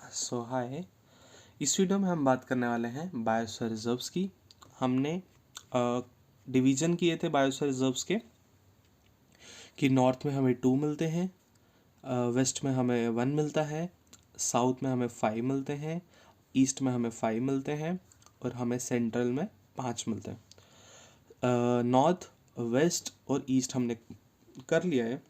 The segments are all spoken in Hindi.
सो हाय, इस वीडियो में हम बात करने वाले हैं बायोस्फीयर रिजर्व्स की। हमने डिवीज़न किए थे बायोस्फीयर रिजर्व्स के कि नॉर्थ में हमें 2 मिलते हैं, वेस्ट में हमें 1 मिलता है, साउथ में हमें 5 मिलते हैं, ईस्ट में हमें 5 मिलते हैं और हमें सेंट्रल में 5 मिलते हैं। नॉर्थ, वेस्ट और ईस्ट हमने कर लिया है।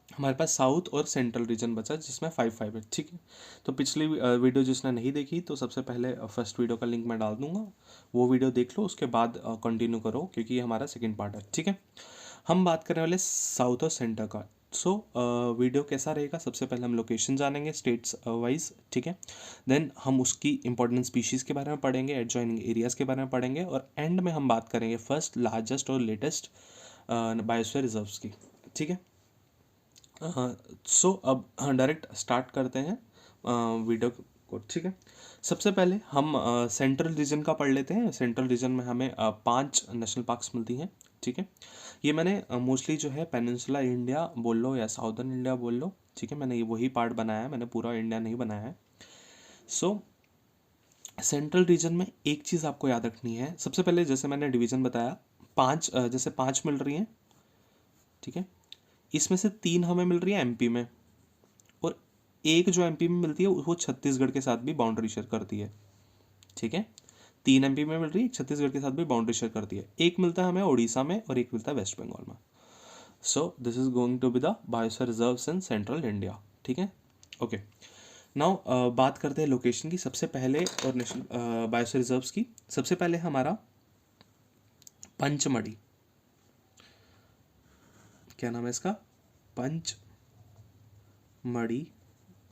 हमारे पास साउथ और सेंट्रल रीजन बचा जिसमें 5-5 है। ठीक है, तो पिछली वीडियो जिसने नहीं देखी तो सबसे पहले फर्स्ट वीडियो का लिंक मैं डाल दूंगा, वो वीडियो देख लो, उसके बाद कंटिन्यू करो क्योंकि ये हमारा सेकंड पार्ट है। ठीक है, हम बात करने वाले साउथ और सेंटर का। सो वीडियो कैसा रहेगा, सबसे पहले हम लोकेशन जानेंगे स्टेट्स वाइज। ठीक है, देन हम उसकी इंपॉर्टेंट स्पीशीज़ के बारे में पढ़ेंगे, एडजॉइनिंग एरियाज़ के बारे में पढ़ेंगे और एंड में हम बात करेंगे फर्स्ट, लार्जेस्ट और लेटेस्ट बायोस्फीयर रिजर्व्स की। ठीक है, सो अब डायरेक्ट स्टार्ट करते हैं वीडियो को। ठीक है, सबसे पहले हम सेंट्रल रीजन का पढ़ लेते हैं। सेंट्रल रीजन में हमें 5 नेशनल पार्क्स मिलती हैं। ठीक है, ये मैंने मोस्टली जो है पेनिनसुला इंडिया बोल लो या साउदर्न इंडिया बोल लो। ठीक है, मैंने ये वही पार्ट बनाया है, मैंने पूरा इंडिया नहीं बनाया है। सो सेंट्रल रीजन में एक चीज़ आपको याद रखनी है। सबसे पहले जैसे मैंने डिवीज़न बताया, 5 जैसे 5 मिल रही हैं। ठीक है, इसमें से 3 हमें मिल रही है एमपी में और एक जो एमपी में मिलती है वो छत्तीसगढ़ के साथ भी बाउंड्री शेयर करती है। ठीक है, 3 एमपी में मिल रही है, छत्तीसगढ़ के साथ भी बाउंड्री शेयर करती है। एक मिलता है हमें उड़ीसा में और एक मिलता है वेस्ट बंगाल में। So this is going to be the biosphere reserves in central India. ठीक है, ओके। नाउ बात करते हैं लोकेशन की सबसे पहले और नेशनल बायोस्फीयर रिजर्व्स की। सबसे पहले हमारा पंचमढ़ी, क्या नाम है इसका, पंचमढ़ी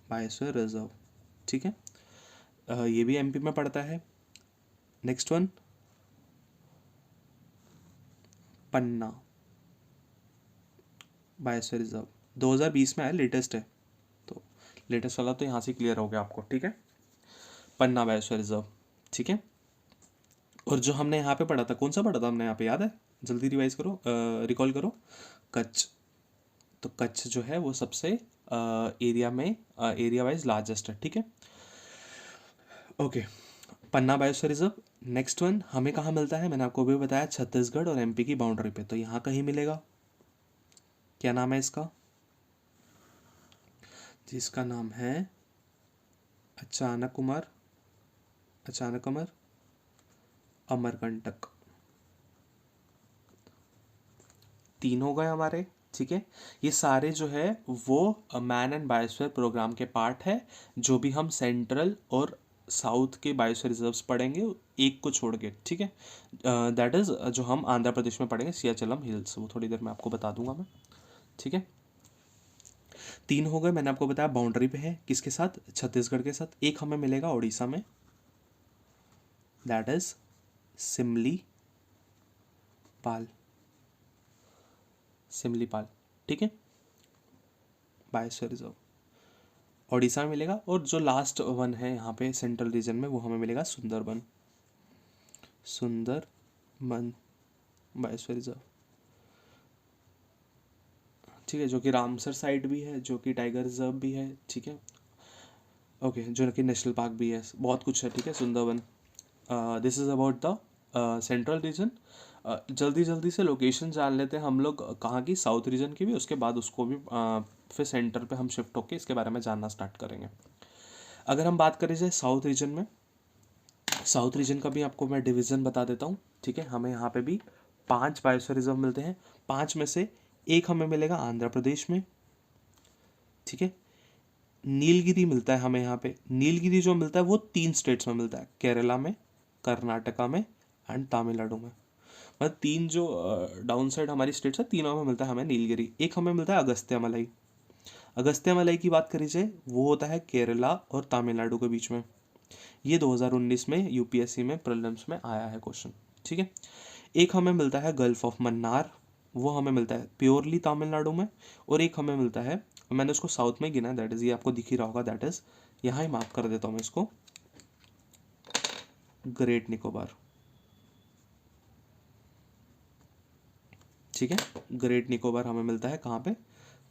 बायोस्फीयर रिजर्व। ठीक है, ये भी एमपी में पड़ता है। नेक्स्ट वन पन्ना बायोस्फीयर रिजर्व, 2020 में आया, लेटेस्ट है, तो लेटेस्ट वाला तो यहाँ से क्लियर हो गया आपको। ठीक है, पन्ना बायोस्फीयर रिजर्व। ठीक है, और जो हमने यहाँ पे पढ़ा था, कौन सा पढ़ा था हमने यहाँ पे, याद है? जल्दी रिवाइज करो, रिकॉल करो। कच्छ, तो कच्छ जो है वो सबसे एरिया में एरिया वाइज लार्जेस्ट है। ठीक है, ओके। पन्ना बायोस्फीयर रिजर्व। नेक्स्ट वन हमें कहाँ मिलता है, मैंने आपको भी बताया, छत्तीसगढ़ और एमपी की बाउंड्री पे, तो यहाँ कहीं मिलेगा। क्या नाम है इसका, जिसका नाम है अचानकमर, अचानकमर अमरकंटक। 3 हो गए हमारे। ठीक है, ये सारे जो है वो मैन एंड बायोस्फीयर प्रोग्राम के पार्ट है, जो भी हम सेंट्रल और साउथ के बायोस्फीयर रिजर्व्स पढ़ेंगे, एक को छोड़ के। ठीक है, दैट इज जो हम आंध्र प्रदेश में पढ़ेंगे, सियाचलम हिल्स, वो थोड़ी देर में आपको बता दूंगा मैं। ठीक है, 3 हो गए, मैंने आपको बताया बाउंड्री पे है, किसके साथ, छत्तीसगढ़ के साथ। एक हमें मिलेगा उड़ीसा में, दैट इज सिमली पाल, सिमलीपाल। ठीक है, बायोस्फीयर रिजर्व ओडिशा में मिलेगा। और जो लास्ट वन है यहाँ पे सेंट्रल रीजन में, वो हमें मिलेगा सुंदरबन, सुंदरबन बायोस्फीयर रिजर्व। ठीक है, जो कि रामसर साइट भी है, जो कि टाइगर रिजर्व भी है। ठीक है, ओके, जो कि नेशनल पार्क भी है, बहुत कुछ है। ठीक है, Sundarban. This is about the central region. जल्दी जल्दी से लोकेशन जान लेते हैं हम लोग, कहाँ की, साउथ रीजन की भी, उसके बाद उसको भी फिर सेंटर पे हम शिफ्ट होके इसके बारे में जानना स्टार्ट करेंगे। अगर हम बात करें जाए साउथ रीजन में, साउथ रीजन का भी आपको मैं डिवीज़न बता देता हूँ। ठीक है, हमें यहाँ पे भी 5 बायोस्फीयर रिजर्व मिलते हैं। 5 में से एक हमें मिलेगा आंध्र प्रदेश में। ठीक है, नीलगिरी मिलता है हमें यहाँ पे। नीलगिरी जो मिलता है वो 3 स्टेट्स में मिलता है, केरला में, कर्नाटका में एंड तमिलनाडु में। मतलब 3 जो डाउन साइड हमारी स्टेट्स है, तीनों में मिलता है हमें नीलगिरी। एक हमें मिलता है अगस्त्य मलाई। अगस्त्य मलाई की बात करी जाए, वो होता है केरला और तमिलनाडु के बीच में। ये 2019 में यूपीएससी में प्रीलिम्स में आया है क्वेश्चन। ठीक है, एक हमें मिलता है गल्फ ऑफ मन्नार, वो हमें मिलता है प्योरली तमिलनाडु में। और एक हमें मिलता है, मैंने उसको साउथ में गिना है, दैट इज़, ये आपको दिख ही रहा होगा, दैट इज़, यहाँ ही मार्क कर देता हूँ मैं इसको, ग्रेट निकोबार। ठीक है, ग्रेट निकोबार हमें मिलता है कहाँ पे,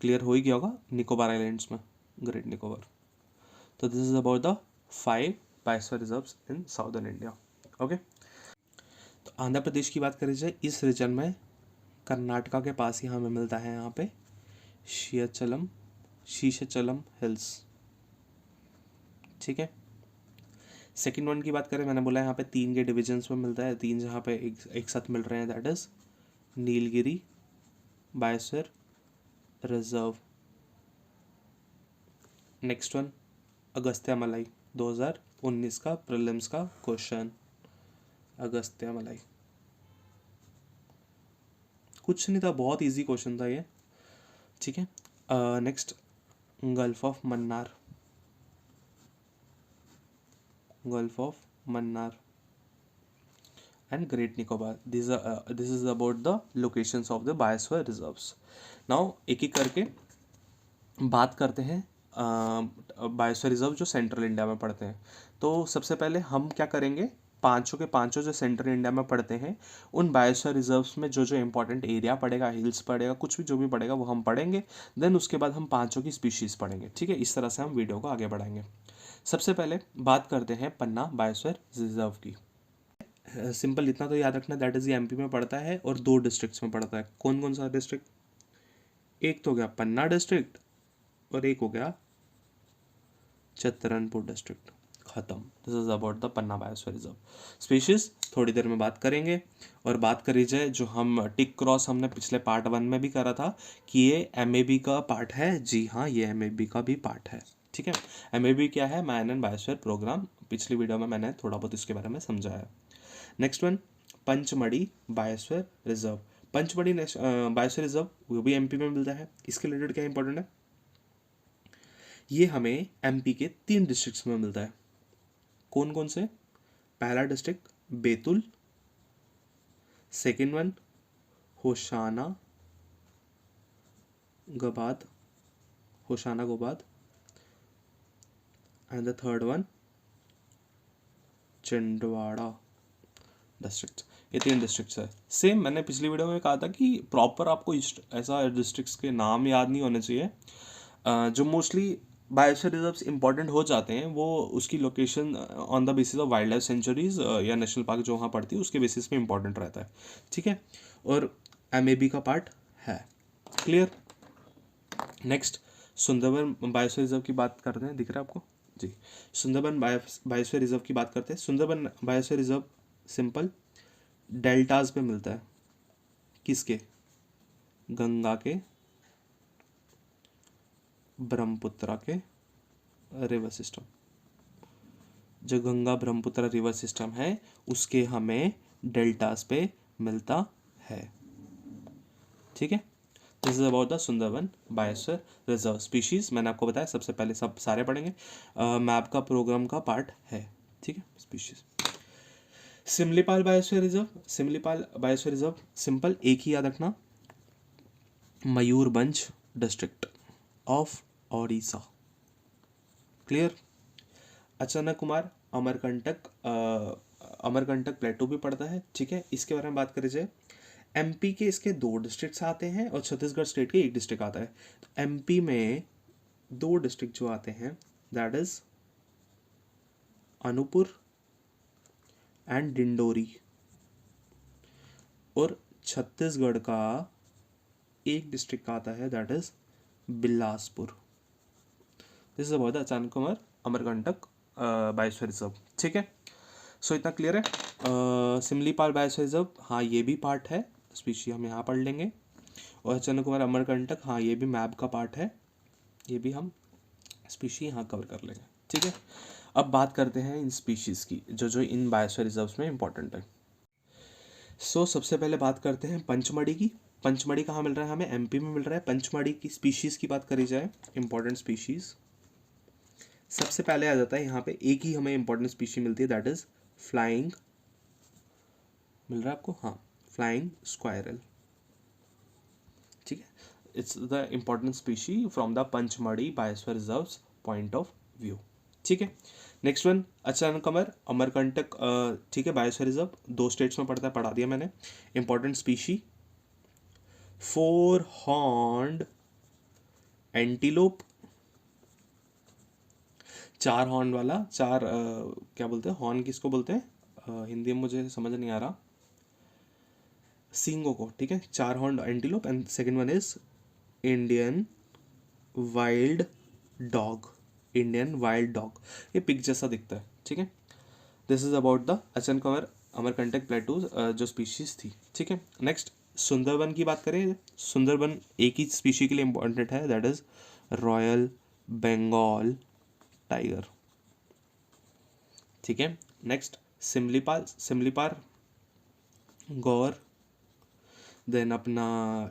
क्लियर हो ही गया होगा, निकोबार आइलैंड्स में, ग्रेट निकोबार। तो this is about the 5 biosphere reserves in southern India. Okay, तो आंध्र प्रदेश की बात करी जाए, इस रीजन में कर्नाटका के पास ही हमें मिलता है यहाँ पे शीशचलम हिल्स। ठीक है, सेकेंड वन की बात करें, मैंने बोला यहाँ पे 3 के डिविजन्स में मिलता है, 3 जहाँ पे एक साथ मिल रहे हैं, that is Nilgiri biosphere reserve. Next one Agastya मलाई, 2019 का प्रीलिम्स का क्वेश्चन, अगस्त्य मलाई। कुछ नहीं था, बहुत इजी क्वेश्चन था ये। ठीक है, next gulf of Mannar, gulf of Mannar and Great Nicobar. This is about the locations of the biosphere reserves. Now एक एक करके बात करते हैं बायोस्फीयर रिजर्व जो सेंट्रल इंडिया में पड़ते हैं। तो सबसे पहले हम क्या करेंगे, पांचों के पांचों जो सेंट्रल इंडिया में पड़ते हैं उन बायोस्फीयर रिजर्व्स में जो जो इंपॉर्टेंट एरिया पड़ेगा, हिल्स पड़ेगा, कुछ भी जो भी पड़ेगा वो हम पढ़ेंगे। देन उसके बाद हम पांचों की स्पीशीज़ पढ़ेंगे। ठीक है, इस तरह से हम वीडियो को आगे बढ़ाएंगे। सबसे पहले बात करते हैं पन्ना बायोस्फीयर रिजर्व की। सिंपल इतना तो याद रखना, दैट इज एमपी में पड़ता है और 2 डिस्ट्रिक्ट्स में पड़ता है। कौन कौन सा डिस्ट्रिक्ट, एक तो हो गया पन्ना डिस्ट्रिक्ट और एक हो गया चित्रनपुर डिस्ट्रिक्ट। खत्म। This is about the Panna biosphere reserve. Species थोड़ी देर में बात करेंगे। और बात करी जाए जो हम टिक क्रॉस हमने पिछले पार्ट 1 में भी करा था कि ये एमएबी का पार्ट है। जी हाँ, ये एमएबी का भी पार्ट है। ठीक है, एमएबी क्या है, मैन एंड बायोस्फीयर प्रोग्राम। पिछली वीडियो में मैंने थोड़ा बहुत इसके बारे में समझाया। Next one Pachmarhi biosphere reserve. Pachmarhi biosphere reserve वो भी एमपी में मिलता है। इसके रिलेटेड क्या इंपॉर्टेंट है, ये हमें एमपी के 3 डिस्ट्रिक्ट्स में मिलता है। कौन कौन से, पहला district Betul, second one Hoshangabad and the third one Chhindwara district. ये 3 डिस्ट्रिक्ट्स है। सेम मैंने पिछली वीडियो में कहा था कि प्रॉपर आपको ऐसा डिस्ट्रिक्ट्स के नाम याद नहीं होने चाहिए। जो मोस्टली बायोस्फीयर रिजर्व्स इंपॉर्टेंट हो जाते हैं वो उसकी location on the basis of wild life sanctuaries या नेशनल पार्क जो वहाँ पड़ती है उसके बेसिस पे इंपॉर्टेंट रहता है। ठीक है, और एमएबी का पार्ट है। Clear. Next Sundarban biosphere reserve की बात करते हैं, दिख रहा है आपको जी। सुंदरबन बायोस्फीयर रिजर्व की बात करते हैं। Sundarban biosphere reserve simple deltas पे मिलता है। किसके, गंगा के, ब्रह्मपुत्र के रिवर सिस्टम। जो गंगा ब्रह्मपुत्र रिवर सिस्टम है उसके हमें डेल्टास पे मिलता है। ठीक है, this is about the Sundarban biosphere reserve. Species मैंने आपको बताया, सबसे पहले सब सारे पढ़ेंगे, मैप का प्रोग्राम का पार्ट है। ठीक है, species. Simlipal biosphere reserve, Simlipal biosphere reserve simple एक ही याद रखना, Mayurbhanj district of Odisha. Clear. Achanakmar Amarkantak प्लेटो भी पड़ता है। ठीक है, इसके बारे में बात करी जाए, एमपी के इसके 2 डिस्ट्रिक्ट्स आते हैं और छत्तीसगढ़ स्टेट के 1 डिस्ट्रिक्ट आता है। तो एमपी में 2 डिस्ट्रिक्ट जो आते हैं that is Anuppur and Dindori, और छत्तीसगढ़ का 1 डिस्ट्रिक्ट आता है that is Bilaspur. This is about the अचानक कुमार अमरकंटक बायोस्फीयर रिजर्व। ठीक है, सो इतना क्लियर है। सिमलीपाल बायोस्फीयर रिजर्व, हाँ ये भी पार्ट है, स्पीशी हम यहाँ पढ़ लेंगे। और अचानक कुमार अमरकंटक, हाँ ये भी मैप का पार्ट है, ये भी हम स्पीशी यहाँ कवर कर लेंगे। ठीक है, अब बात करते हैं इन स्पीशीज़ की जो जो इन बायोस्फीयर रिजर्व्स में इंपॉर्टेंट है। सो सबसे पहले बात करते हैं पंचमढ़ी की। पंचमढ़ी कहाँ मिल रहा है, हमें एमपी में मिल रहा है। पंचमढ़ी की स्पीशीज़ की बात करी जाए, इंपॉर्टेंट स्पीशीज़ सबसे पहले आ जाता है यहाँ पे, एक ही हमें इंपॉर्टेंट स्पीशी मिलती है दैट इज फ्लाइंग, मिल रहा है आपको, हाँ फ्लाइंग स्क्वायरल। ठीक है, it's the important species from the Pachmarhi biosphere reserve point of view. ठीक है, नेक्स्ट वन अचानक कमर अमरकंटक। ठीक है, बायोस्फीयर रिजर्व 2 स्टेट्स में पड़ता है, पढ़ा दिया मैंने। इंपॉर्टेंट स्पीशी 4 हॉर्न्ड एंटीलोप, चार हॉर्न वाला, चार क्या बोलते हैं, हॉर्न किसको बोलते हैं हिंदी में मुझे समझ नहीं आ रहा, सींगों को, ठीक है, चार horn antelope. And second one is Indian wild dog, Indian wild dog, ये पिग जैसा दिखता है, ठीक है। This is about the Achanakmar Amarkantak plateaus जो स्पीशीज थी, ठीक है। नेक्स्ट सुंदरबन की बात करें, सुंदरबन एक ही स्पीशी के लिए इंपॉर्टेंट है, that is royal Bengal tiger, ठीक है। नेक्स्ट सिमलीपाल, सिमलीपाल गौर, देन अपना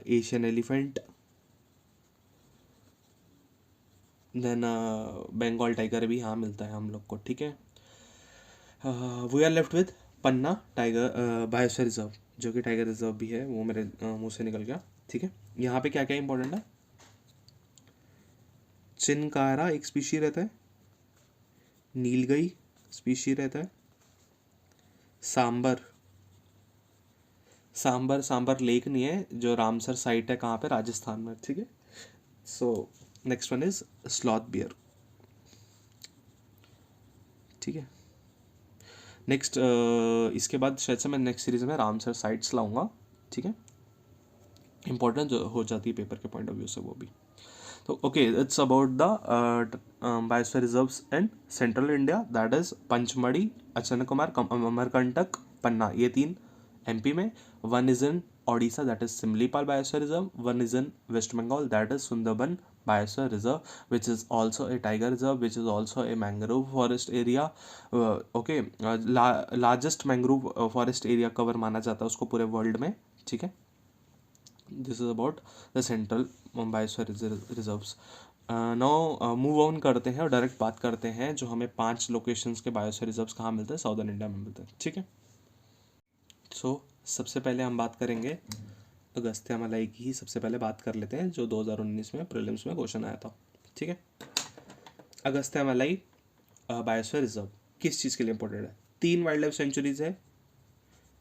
Asian elephant, then Bengal tiger भी यहाँ मिलता है हम लोग को, ठीक है। We are left with Panna tiger biosphere reserve, जो कि टाइगर रिजर्व भी है, वो मेरे मुंह से निकल गया, ठीक है। यहाँ पे क्या क्या इंपॉर्टेंट है, चिनकारा एक स्पीशी रहता है, नीलगई स्पीशी रहता है, सांबर, सांबर सांबर लेक नहीं है, जो रामसर साइट है कहाँ पे, राजस्थान में, ठीक है। So next one is sloth bear, ठीक है। नेक्स्ट इसके बाद शायद से मैं नेक्स्ट सीरीज में रामसर साइट्स लाऊंगा, ठीक है, इंपॉर्टेंट जो हो जाती है पेपर के पॉइंट ऑफ व्यू से वो भी। तो okay, it's about the biosphere reserves in central India, that is Pachmarhi, Achanakmar, Amarkantak, Panna, ये तीन एमपी में। One is in Odisha, that is Simlipal biosphere reserve. One is in West Bengal, that is Sundarban biosphere reserve, which is also a tiger reserve, which is also a mangrove forest area. Okay, largest mangrove forest area cover माना जाता है उसको पूरे वर्ल्ड में, ठीक है। This is about the central biosphere reserves. Now move on करते हैं और डायरेक्ट बात करते हैं जो हमें 5 लोकेशंस के बायोस्फीयर रिजर्व्स कहाँ मिलते हैं, साउदर्न इंडिया में मिलते हैं, ठीक है। सो सबसे पहले हम बात करेंगे अगस्त्यामलाई की ही, सबसे पहले बात कर लेते हैं, जो 2019 में प्रीलिम्स में क्वेश्चन आया था, ठीक है। अगस्त्यामलाई बायोस्फीयर रिजर्व किस चीज़ के लिए इंपॉर्टेंट है, 3 वाइल्ड लाइफ सेंचुरीज है,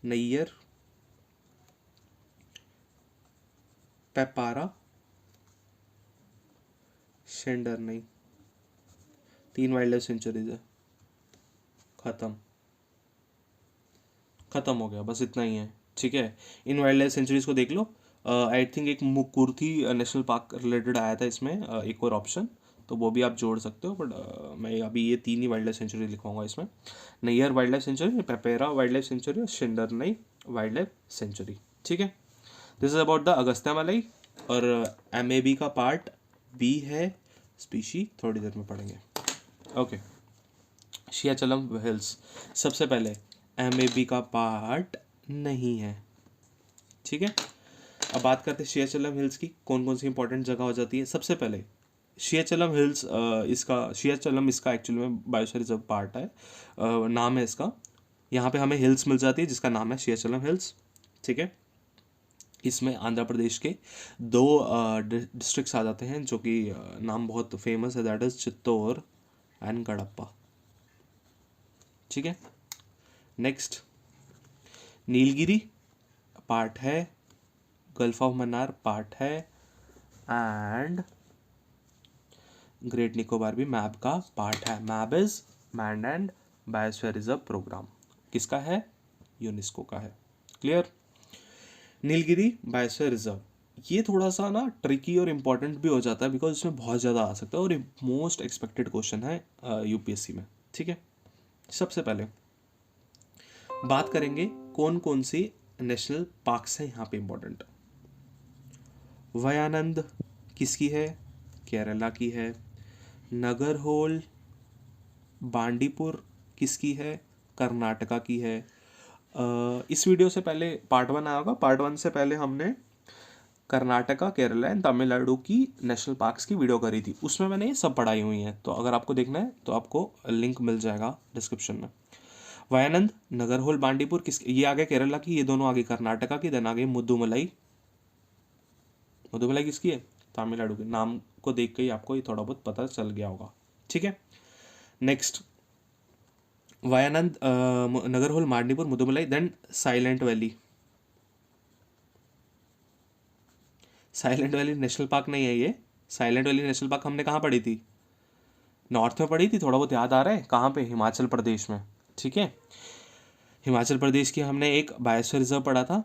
नैयर, पेपारा, शेंडर, नहीं, 3 वाइल्ड लाइफ सेंचुरीज है, खत्म, खत्म हो गया, बस इतना ही है, ठीक है। इन वाइल्ड लाइफ सेंचुरीज को देख लो। आई थिंक एक मुकुर्थी नेशनल पार्क रिलेटेड आया था इसमें, एक और ऑप्शन, तो वो भी आप जोड़ सकते हो, बट मैं अभी ये 3 ही वाइल्ड लाइफ सेंचुरी लिखवाऊंगा इसमें, Neyyar wild life sanctuary, Peppara wild life sanctuary और शेंडरनई वाइल्ड लाइफ सेंचुरी, ठीक है। This is about the Agasthyamalai. और एमएबी का पार्ट बी है, स्पीशी थोड़ी देर में पढ़ेंगे, ओके। सियाचलम हिल्स, सबसे पहले एमएबी का पार्ट नहीं है, ठीक है। अब बात करते हैं सियाचलम हिल्स की, कौन कौन सी इंपॉर्टेंट जगह हो जाती है। सबसे पहले सियाचलम हिल्स, इसका सियाचलम इसका एक्चुअली में बायोस्फीयर रिजर्व पार्ट है, नाम है इसका। यहाँ पे हमें हिल्स मिल जाती है जिसका नाम है सियाचलम हिल्स, ठीक है। इसमें आंध्र प्रदेश के 2 डिस्ट्रिक्ट्स आ जाते हैं जो कि नाम बहुत फेमस है, that is Chittoor and Kadapa, ठीक है। नेक्स्ट नीलगिरी पार्ट है, गल्फ ऑफ मन्नार पार्ट है, एंड ग्रेट निकोबार भी मैप का पार्ट है। Map is man and biosphere reserve programme, किसका है, यूनेस्को का है, क्लियर। नीलगिरी बायोस्फीयर रिजर्व, ये थोड़ा सा ना ट्रिकी और इम्पॉर्टेंट भी हो जाता है बिकॉज इसमें बहुत ज़्यादा आ सकता है और मोस्ट एक्सपेक्टेड क्वेश्चन है यूपीएससी में, ठीक है। सबसे पहले बात करेंगे कौन कौन सी नेशनल पार्क्स हैं यहाँ पे इम्पोर्टेंट। वयानंद किसकी है, केरला की है। नगरहोल बांडीपुर किसकी है, कर्नाटका की है। इस वीडियो से पहले पार्ट 1 आया होगा, पार्ट 1 से पहले हमने कर्नाटका, केरला एंड तमिलनाडु की नेशनल पार्क्स की वीडियो करी थी, उसमें मैंने ये सब पढ़ाई हुई हैं, तो अगर आपको देखना है तो आपको लिंक मिल जाएगा डिस्क्रिप्शन में। वयानंद, नगरहोल, बांडीपुर किस, ये आगे केरला की, ये दोनों आगे कर्नाटका की, देन आगे मुद्दुमलाई। मुद्दुमलाई किसकी है, तमिलनाडु के। नाम को देख के ही आपको ये थोड़ा बहुत पता चल गया होगा, ठीक है। Next Wayanad, Nagarhole, Bandipur, Mudumalai, then Silent Valley. Silent Valley national park नहीं है ये, साइलेंट वैली नेशनल पार्क हमने कहाँ पढ़ी थी, नॉर्थ में पढ़ी थी, थोड़ा बहुत याद आ रहा है, कहाँ पे, हिमाचल प्रदेश में, ठीक है। हिमाचल प्रदेश की हमने एक बायोस्फीयर रिजर्व पढ़ा था,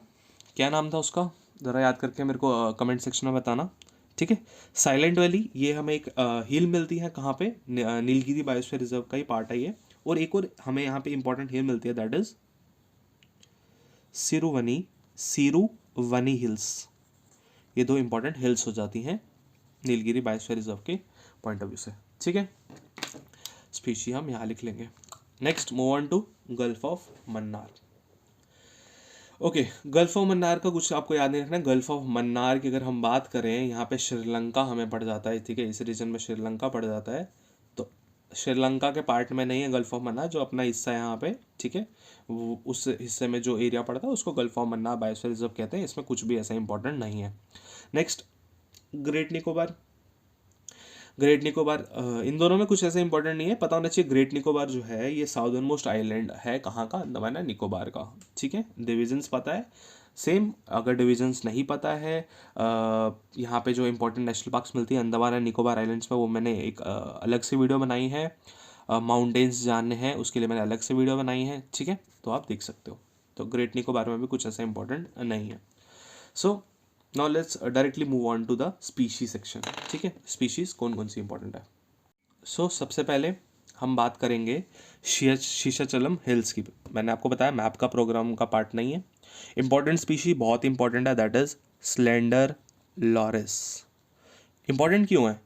क्या नाम था उसका, ज़रा याद करके मेरे को कमेंट सेक्शन में बताना, ठीक है। साइलेंट वैली, ये हमें एक हिल मिलती है कहाँ पे, नीलगिरी बायोस्फीयर रिजर्व का ही पार्ट है ये। और एक और हमें यहाँ पे इंपॉर्टेंट हिल मिलती है, दैट इज सिरुवनी हिल्स। ये दो इंपॉर्टेंट हिल्स हो जाती हैं नीलगिरी बायोस्फीयर रिजर्व के पॉइंट ऑफ व्यू से, ठीक है। स्पीशी हम यहाँ लिख लेंगे। Next move on to gulf of Mannar. Okay, gulf of Mannar का कुछ आपको याद नहीं रखना। गल्फ ऑफ मन्नार की अगर हम बात करें, यहाँ पे श्रीलंका हमें पड़ जाता है, ठीक है, इस रीजन में श्रीलंका पड़ जाता है। तो श्रीलंका के पार्ट में नहीं है गल्फ ऑफ मन्नार, जो अपना हिस्सा है यहाँ पे, ठीक है, वो उस हिस्से में जो एरिया पड़ता है उसको Gulf of Mannar biosphere reserve कहते हैं। इसमें कुछ भी ऐसा इंपॉर्टेंट नहीं है। Next, Great Nicobar. Great Nicobar, इन दोनों में कुछ ऐसा इंपॉर्टेंट नहीं है, पता होना चाहिए। ग्रेट निकोबार जो है ये साउदर्न मोस्ट आइलैंड है, कहाँ का, अंडमान एंड निकोबार का, ठीक है। डिविजन्स पता है सेम। अगर डिविजन्स नहीं पता है, यहाँ पे जो इंपॉर्टेंट नेशनल पार्क्स मिलती है अंडमान एंड निकोबार आइलैंड्स में, वो मैंने एक अलग से वीडियो बनाई है। माउंटेन्स जानने हैं उसके लिए मैंने अलग से वीडियो बनाई है, ठीक है, तो आप देख सकते हो। तो ग्रेट निकोबार में भी कुछ ऐसा इंपॉर्टेंट नहीं है। So now let's directly move on to the species section, ठीक है। स्पीशीज कौन कौन सी इंपॉर्टेंट है। सो सबसे पहले हम बात करेंगे शीशाचलम हिल्स की। मैंने आपको बताया मैप का प्रोग्राम का पार्ट नहीं है। इंपॉर्टेंट स्पीशी बहुत इंपॉर्टेंट है, that is slender loris. Important क्यों है,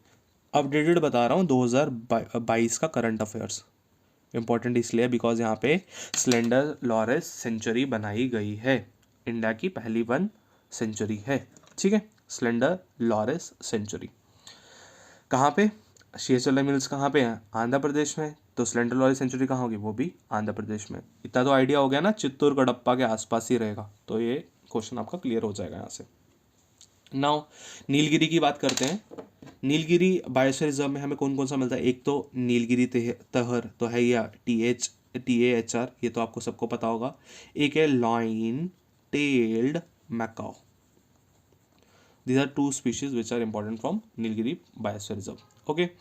अपडेटेड बता रहा हूँ, 2022 का करंट अफेयर्स। इंपॉर्टेंट इसलिए बिकॉज यहाँ पे स्लेंडर लॉरिस सेंचुरी बनाई गई है, इंडिया की पहली 1 सेंचुरी है, ठीक है। स्लेंडर लॉरिस सेंचुरी कहाँ पे, शीशाचलम हिल्स कहाँ पे है, आंध्र प्रदेश में। तो स्लेंडर लॉरिस सेंचुरी कहाँ होगी, वो भी आंध्र प्रदेश में। इतना तो आइडिया हो गया ना, चित्तूर कडप्पा के आसपास ही रहेगा, तो ये क्वेश्चन आपका क्लियर हो जाएगा यहाँ से। नाउ नीलगिरी की बात करते हैं। नीलगिरी बायोस्फीयर रिजर्व में हमें कौन कौन सा मिलता है, एक तो नीलगिरी तहर तो है, या TAHR, ये तो आपको सबको पता होगा। एक है lion tailed macaque. These are two species which are important from Nilgiri Biosphere Reserve. Okay,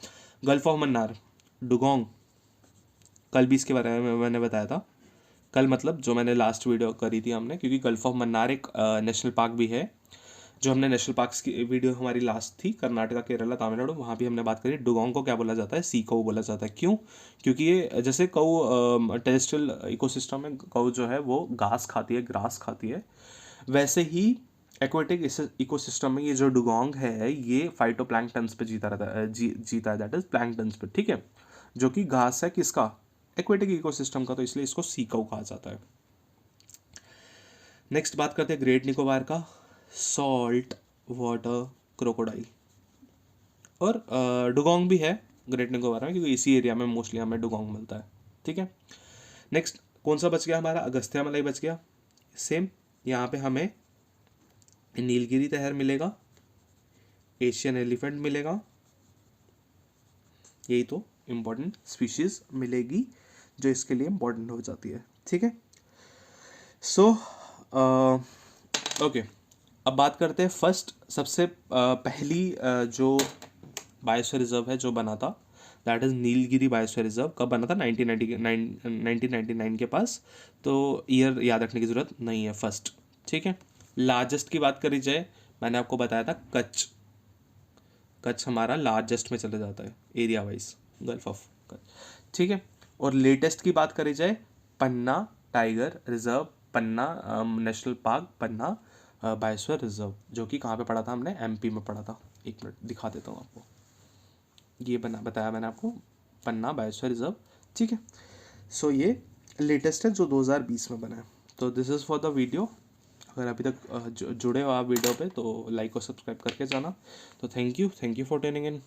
Gulf of Mannar, dugong, कल भी इसके बारे में मैंने बताया था। कल मतलब जो मैंने लास्ट वीडियो करी थी हमने, क्योंकि गल्फ ऑफ मन्नार एक नेशनल पार्क भी है। जो हमने नेशनल पार्क्स की वीडियो हमारी लास्ट थी, कर्नाटका, केरला, तमिलनाडु, वहाँ भी हमने बात करी। डुगोंग को क्या बोला जाता है, सी कऊ बोला जाता है। क्यों, क्योंकि ये जैसे कऊ टेरेस्ट्रियल इकोसिस्टम में कऊ जो है वो घास खाती है, ग्रास खाती है, वैसे ही एक्वेटिक इकोसिस्टम में ये जो डुगोंग है ये फाइटोप्लैंक्टन्स पे जीता रहता है, जीता है, दैट इज प्लैंक्टन्स पे, ठीक है, जो कि घास है किसका, एक्वेटिक इकोसिस्टम का, तो इसलिए इसको सी कऊ कहा जाता है। नेक्स्ट बात करते हैं ग्रेट निकोबार का, सॉल्ट वाटर क्रोकोडाइल। और डुगोंग भी है ग्रेट निकोबार में, क्योंकि इसी एरिया में मोस्टली हमें डुगोंग मिलता है, ठीक है। नेक्स्ट कौन सा बच गया हमारा, अगस्त्या मलाई बच गया। सेम यहाँ पे हमें नीलगिरी तहर मिलेगा, एशियन एलिफेंट मिलेगा, यही तो इम्पोर्टेंट स्पीशीज मिलेगी जो इसके लिए इम्पोर्टेंट हो जाती है, ठीक है। सो ओके, अब बात करते हैं फर्स्ट, सबसे पहली जो बायोस्फीयर रिजर्व है जो बना था, that is Nilgiri biosphere reserve. कब बना था, 1999 के पास, तो ईयर याद रखने की ज़रूरत नहीं है फर्स्ट, ठीक है। लार्जेस्ट की बात करी जाए, मैंने आपको बताया था कच्छ, कच्छ हमारा लार्जेस्ट में चले जाता है area wise, gulf of Kutch, ठीक है। और लेटेस्ट की बात करी जाए, पन्ना टाइगर रिजर्व, पन्ना नेशनल पार्क, पन्ना बायोस्फीयर रिजर्व, जो कि कहाँ पे पढ़ा था हमने, MP में पढ़ा था। एक मिनट दिखा देता हूँ आपको, ये बताया मैंने आपको, पन्ना बायोस्फीयर रिजर्व, ठीक है। सो ये लेटेस्ट है जो 2020 में बना है। तो this is for the video. अगर अभी तक जुड़े हो आप वीडियो पे तो लाइक और सब्सक्राइब करके जाना। तो thank you for tuning in.